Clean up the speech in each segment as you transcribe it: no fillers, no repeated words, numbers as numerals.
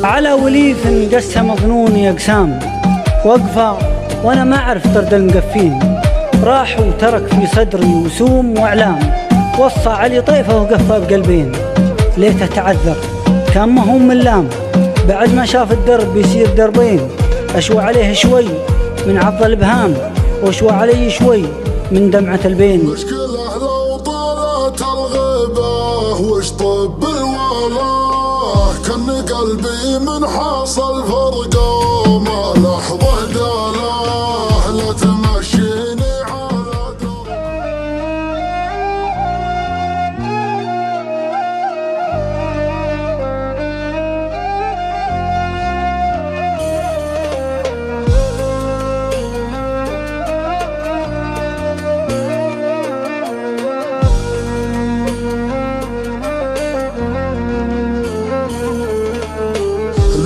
على وليف قسم ظنوني أقسام، وقفة وأنا ما أعرف طرد المقفين، راح وترك في صدري وسوم وأعلام، وصى علي طيفه وقفة بقلبين. ليته تعذر كان ما هو من لام، بعد ما شاف الدرب يصير دربين، أشوى عليه شوي من عض الإبهام، وأشوى علي شوي من دمعة البين. مشكلة لو طالت الغيبة وش طب الوالاه، كان قلبي من حاصل فرقه ما لحظة دالاه، لا تمشيني على درب.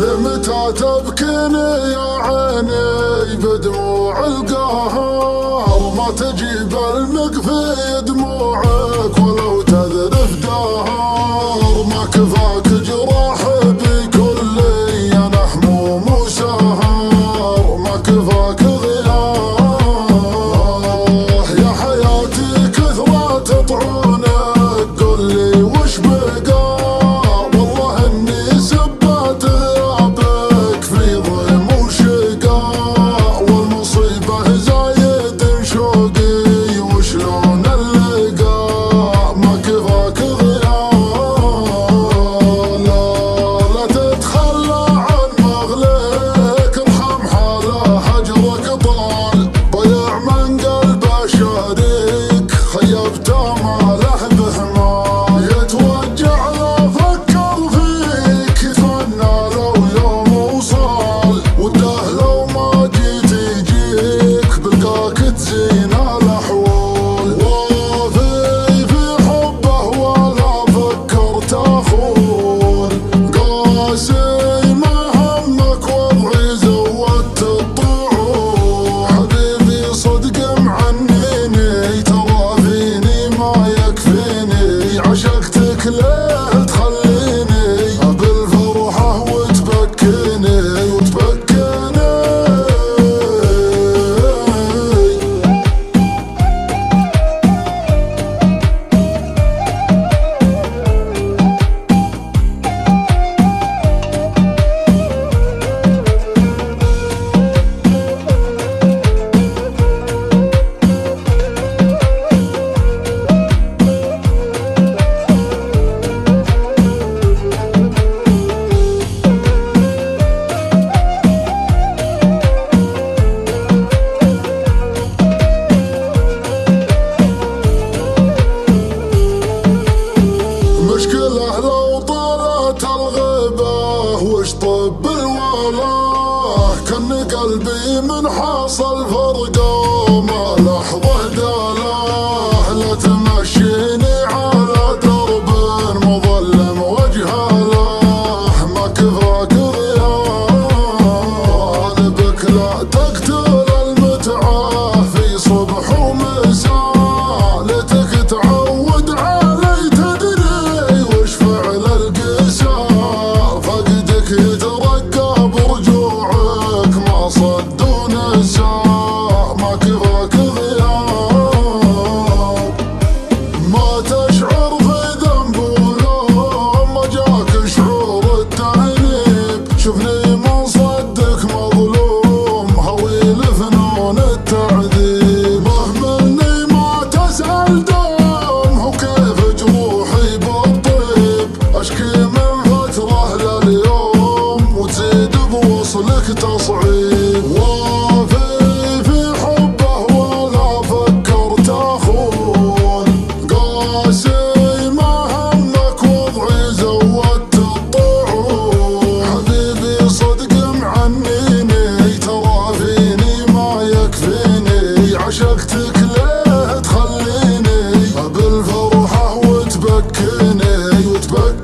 لمتى تبكيني يا عيني بدموع القهر، ما تجيب المقفي دموعك ولو تذرف دهر، ما كفاك جراح بكلي انا هموم وسهر، ما كفاك غيار يا حياتي كثرة تطعنك، قل لي وش بقى والله اني سبت في ضيم وشقاء، والمصيبة زايد شوقي وشلون اللقاء، ما كفاك غيار لا تتخلى عن مغليك، ارحم حاله هجرك طال، ضيع من قلبه شريك خيبته ما له بهمال، يتوجع لو فكر فيك يتمنى لو يوم وصال، وده لو ما جيت يجيك بلقاك تزين الاحوال، وافي في حبه ولا فكرت اخون، قاسي ما همك وضعي زودت الطعون، حبيبي صدق معنيني ترى فيني ما يكفيني، عشقتك ليه تخليني بالفرحة وتبكيني وتبكيني. مشكلة لو طالت الغيبة وش طب الوالاه، كان قلبي من حاصل فرقه ما لحظة دالاه، لا تمشيني على درب مظلم وجهاله، ما كفاك غيار بك لا تقتل المتعة في صبح ومساء، ليتك تعود علي تدري وش فعل القساء، فقدك يترقى برجوعك ما صد ونساء، ما كفاك غيار ما تشعر في ذنب ولوم، ما جاك شعور التأنيب، شوفني من صدك مظلوم هوي لفنون التعذيب، اهملني ما تسأل دوم وكيف جروحي بالطيب، اشكي من فترة لليوم وتزيد بوصلك تصعيب، وافي في حبه ولا فكرت اخون، قاسي ما همك وضعي زودت الطعون، حبيبي صدق معنيني ترى فيني ما يكفيني، عشقتك ليه تخليني بالفرحة وتبكيني وتبكيني.